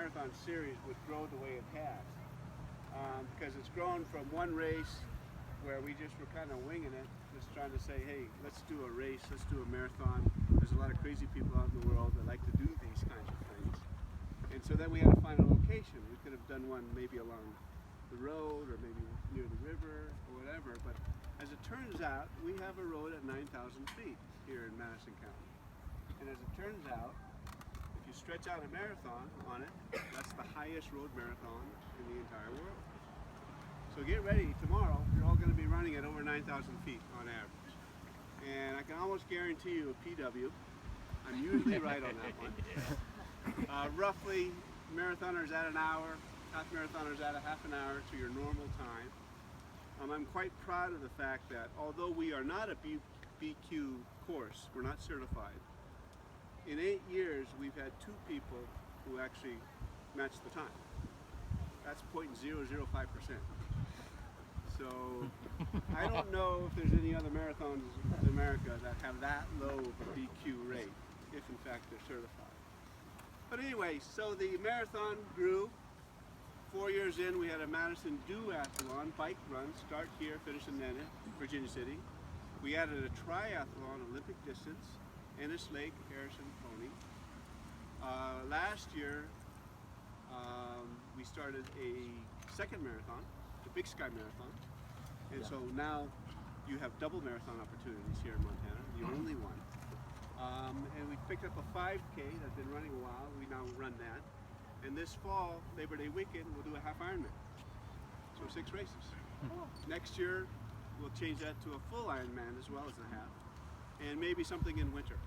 marathon series would grow the way it has. Because it's grown from one race where we just were kind of winging it, just trying to say, hey, let's do a race, let's do a marathon. There's a lot of crazy people out in the world that like to do these kinds of things. And so then we had to find a location. We could have done one maybe along the road or maybe near the river or whatever, but as it turns out, we have a road at 9,000 feet here in Madison County. And as it turns out, if you stretch out a marathon on it, that's the highest road marathon in the entire world. So get ready, tomorrow you're all going to be running at over 9,000 feet on average. And I can almost guarantee you a PW. I'm usually right on that one. Roughly, marathoners at an hour, half marathoners at a half an hour to your normal time. I'm quite proud of the fact that although we are not a BQ course, we're not certified, in 8 years we've had 2 people who actually matched the time. That's 0.005%. So I don't know if there's any other marathons in America that have that low of a BQ rate, if in fact they're certified. But anyway, so the marathon grew. 4 years in, we had a Madison duathlon, bike run, start here, finish in Nennet, Virginia City. We added a triathlon, Olympic distance, Ennis Lake, Harrison, Pony. Last year, we started a second marathon, the Big Sky Marathon. And so now you have double marathon opportunities here in Montana, the only one. And we picked up a 5K that's been running a while. We now run that. And this fall, Labor Day weekend, we'll do a half Ironman. So 6 races. Next year, we'll change that to a full Ironman as well as a half. And maybe something in winter.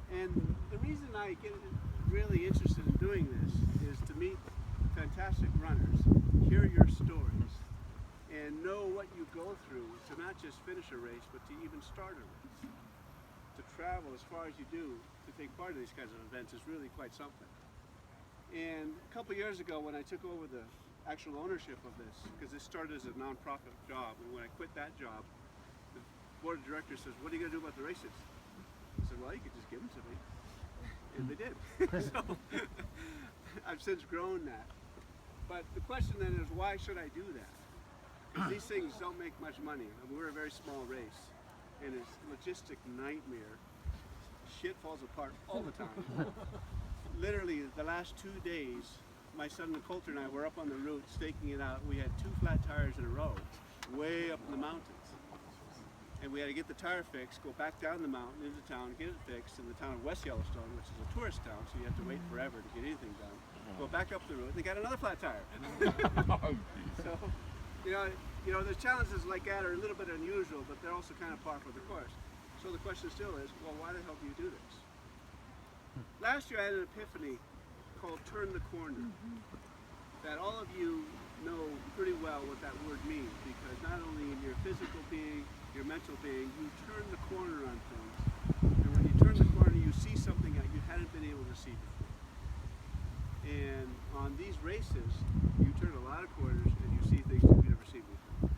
And the reason I get really interested in doing this is to meet fantastic runners, hear your stories, and know what you go through to not just finish a race, but to even start a race. To travel as far as you do to take part in these kinds of events is really quite something. And a couple years ago when I took over the actual ownership of this, because this started as a non-profit job, and when I quit that job, the board of directors says, what are you going to do about the races? I said, well, you could just give them to me. And they did. So I've since grown that. But the question then is, why should I do that? Because these things don't make much money. I mean, we're a very small race, and it's a logistic nightmare. Shit falls apart all the time. Literally, the last 2 days, my son Coulter and I were up on the route staking it out. We had 2 flat tires in a row, way up in the mountains. And we had to get the tire fixed, go back down the mountain into town, get it fixed in the town of West Yellowstone, which is a tourist town, so you have to wait forever to get anything done. Go back up the road, and they got another flat tire. So, you know, the challenges like that are a little bit unusual, but they're also kind of par for the course. So the question still is, well, why the hell do you do this? Last year I had an epiphany called turn the corner, that all of you know pretty well what that word means, because not only in your physical being, your mental being, you turn the corner on things. And when you turn the corner, you see something that you hadn't been able to see before. And on these races, you turn a lot of corners and you see things you've never seen before.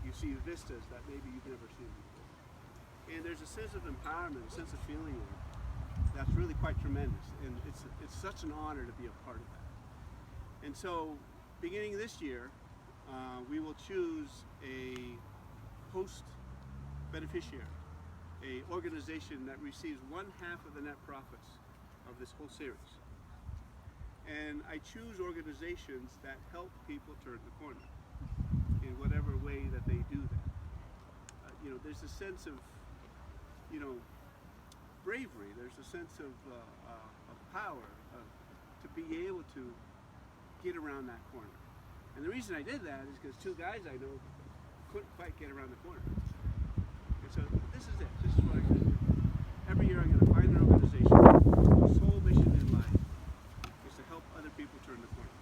You see vistas that maybe you've never seen before. And there's a sense of empowerment, a sense of feeling there that's really quite tremendous. And it's such an honor to be a part of that. And so, beginning this year, we will choose a host beneficiary, a organization that receives 1/2 of the net profits of this whole series. And I choose organizations that help people turn the corner in whatever way that they do that. You know, there's a sense of, you know, bravery. There's a sense of power to be able to get around that corner. And the reason I did that is because 2 guys I know couldn't quite get around the corner. And so this is it. This is what I'm going to do. Every year I'm going to find an organization whose sole mission in life is to help other people turn the corner.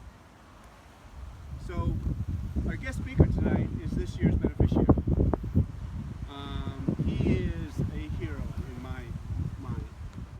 So our guest speaker tonight is this year's beneficiary.